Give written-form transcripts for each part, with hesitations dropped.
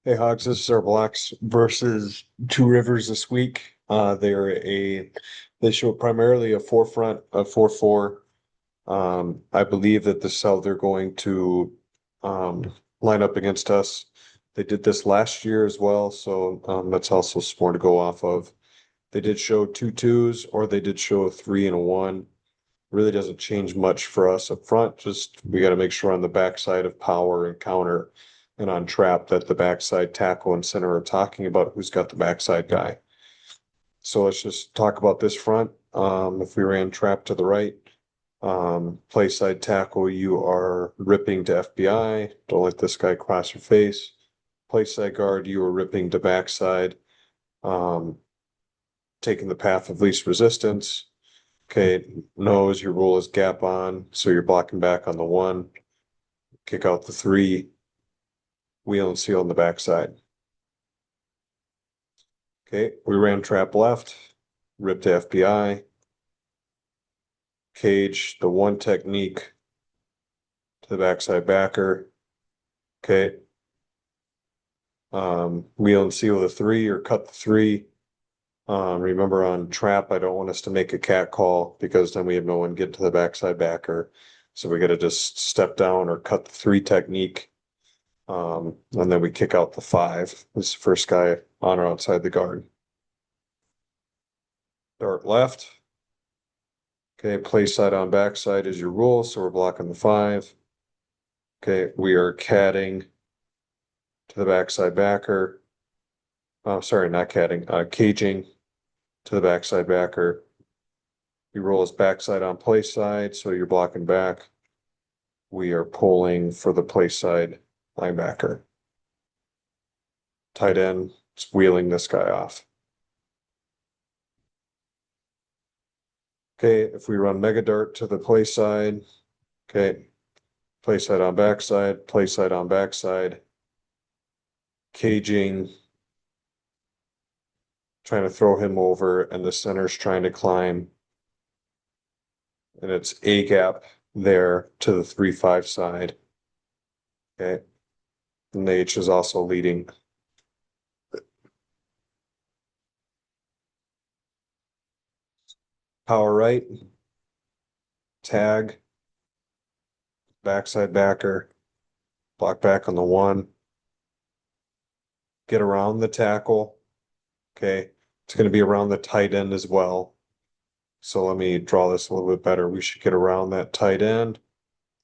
Hey Hogs, this is our Blacks versus Two Rivers this week. They show primarily a forefront of 4-4. I believe that this is how they're going to line up against us. They did this last year as well, so that's also more to go off of. They did show two twos, or they did show a three and a one. Really doesn't change much for us up front. Just we got to make sure on the backside of power and counter and on trap that the backside tackle and center are talking about who's got the backside guy. So let's just talk about this front. If we ran trap to the right, play side tackle, you are ripping to FBI. Don't let this guy cross your face. Play side guard, you are ripping to backside, um, taking the path of least resistance. Okay, nose, your rule is gap on, so you're blocking back on the one. Kick out the three, wheel and seal on the backside. Okay, we ran trap left, rip to FBI, cage the one technique to the backside backer. Okay, wheel and seal the three or cut the three. Remember on trap, I don't want us to make a cat call because then we have no one get to the backside backer. So we got to just step down or cut the three technique. And then we kick out the five. This is the first guy on or outside the guard. Dart left. Okay, play side on backside is your rule, so we're blocking the five. Okay, we are catting to the backside backer. Oh, sorry, not catting, caging to the backside backer. You roll his backside on play side, so you're blocking back. We are pulling for the play side linebacker. Tight end, it's wheeling this guy off. Okay, if we run mega dart to the play side, okay, play side on backside, play side on backside, caging, trying to throw him over, and the center's trying to climb. And it's A gap there to the 3-5 side. Okay. And the H is also leading. Power right, tag, backside backer, block back on the one, get around the tackle. Okay. It's going to be around the tight end as well. So let me draw this a little bit better. We should get around that tight end,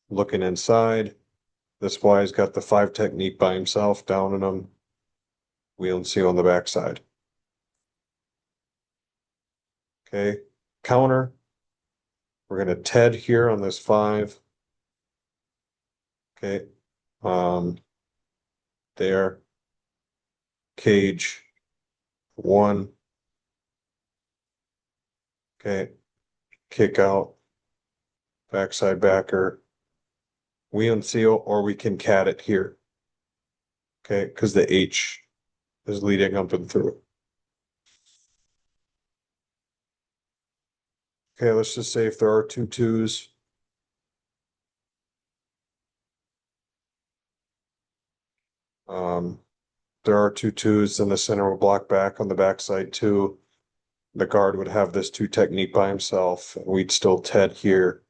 looking inside. This Y's got the five technique by himself, down in him. Wheel and seal on the backside. Okay, counter. We're gonna Ted here on this five. Okay, there. Cage, one. Okay, kick out, backside backer, wheel and seal, or we can cat it here. Okay, because the H is leading up and through. Okay, let's just say if there are two twos. There are two twos, then the center will block back on the backside two. The guard would have this two technique by himself, and we'd still Ted here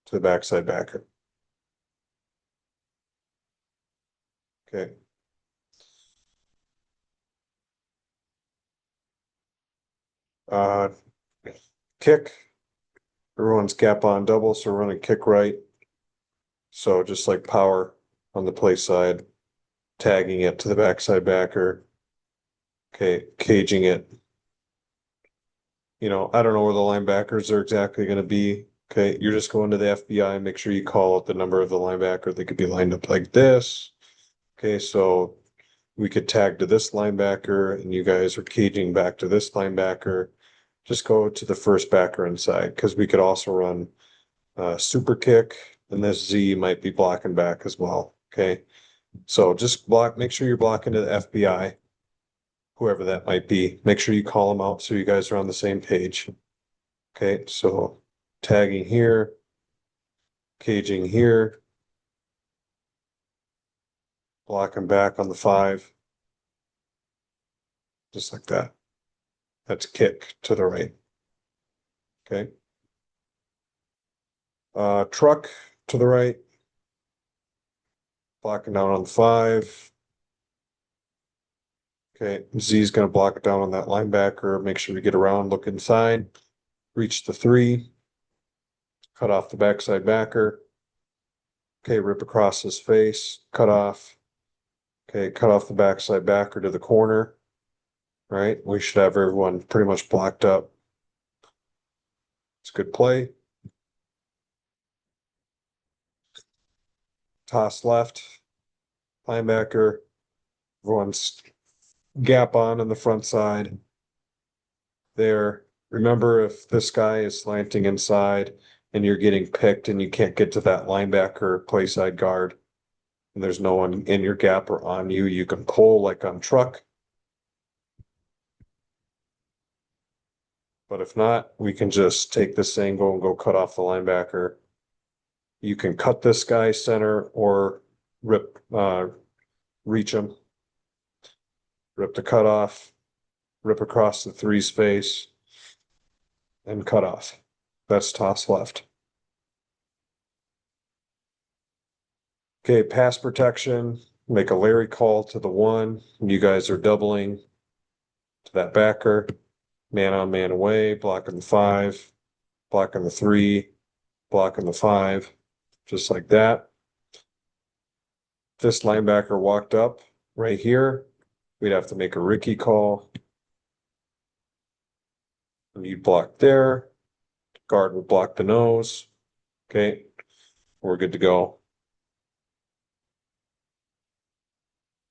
to the backside backer. Okay. Uh, kick. Everyone's gap on double, so we're running kick right. So just like power on the play side, tagging it to the backside backer. Okay, caging it. I don't know where the linebackers are exactly going to be. Okay, you're just going to the FBI. Make sure you call out the number of the linebacker. They could be lined up like this. Okay, so we could tag to this linebacker, and you guys are caging back to this linebacker. Just go to the first backer inside because we could also run super kick, and this Z might be blocking back as well. Okay, so just make sure you're blocking to the FBI, whoever that might be. Make sure you call them out so you guys are on the same page. Okay, so tagging here, caging here, blocking back on the 5. Just like that. That's kick to the right. Okay. Truck to the right. Blocking down on the 5. Okay, Z's gonna block it down on that linebacker. Make sure to get around, look inside, reach the 3, cut off the backside backer. Okay, rip across his face, cut off. Okay, cut off the backside backer to the corner. Right, we should have everyone pretty much blocked up. It's a good play. Toss left, linebacker. Everyone's gap on the front side. There. Remember, if this guy is slanting inside and you're getting picked and you can't get to that linebacker play side guard, and there's no one in your gap or on you, you can pull like on truck. But if not, we can just take this angle and go cut off the linebacker. You can cut this guy center or reach him. Rip the cutoff, rip across the 3's face, and cut off. That's toss left. Okay, pass protection, make a Larry call to the 1. You guys are doubling to that backer. Man on, man away, blocking the 5, blocking the 3, blocking the 5, just like that. This linebacker walked up right here. We'd have to make a Ricky call. And you'd block there. Guard would block the nose. Okay, we're good to go.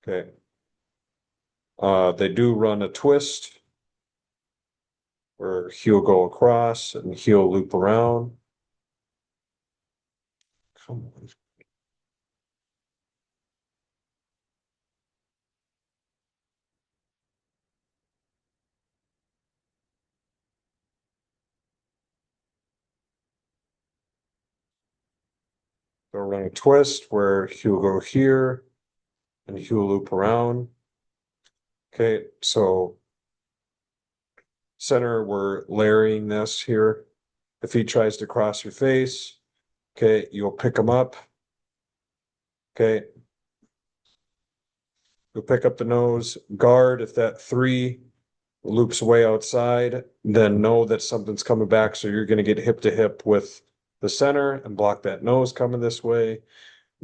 Okay. They do run a twist where he'll go across and he'll loop around. Come on. They'll run a twist where he'll go here and he'll loop around. Okay, so center, we're layering this here. If he tries to cross your face, okay, you'll pick him up. Okay. You'll pick up the nose, guard. If that 3 loops way outside, then know that something's coming back. So you're going to get hip to hip with the center and block that nose coming this way.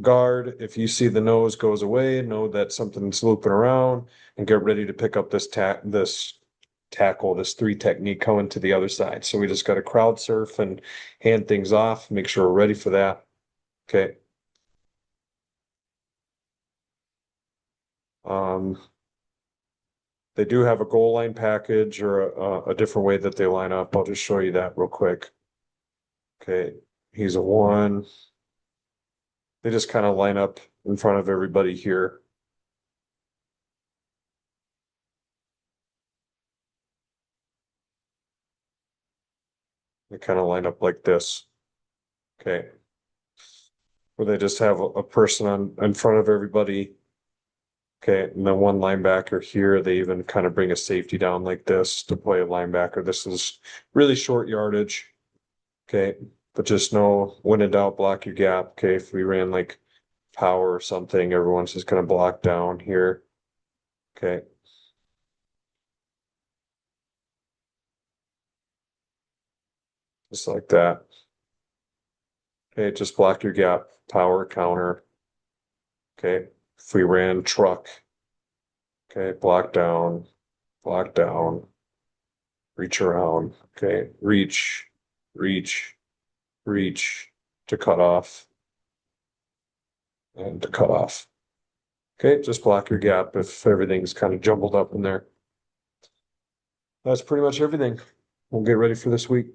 Guard, if you see the nose goes away, know that something's looping around and get ready to pick up this tackle, this 3 technique coming to the other side. So we just got to crowd surf and hand things off, make sure we're ready for that. Okay. They do have a goal line package or a different way that they line up. I'll just show you that real quick. Okay, he's a 1. They just kind of line up in front of everybody here. They kind of line up like this. Okay. Where they just have a person in front of everybody. Okay, and then 1 linebacker here. They even kind of bring a safety down like this to play a linebacker. This is really short yardage. Okay, but just know when in doubt, block your gap. Okay, if we ran like power or something, everyone's just gonna block down here. Okay. Just like that. Okay, just block your gap, power counter. Okay, if we ran truck. Okay, block down, reach around. Okay, reach, reach to cut off and to cut off. Okay, just block your gap if everything's kind of jumbled up in there. That's pretty much everything. We'll get ready for this week.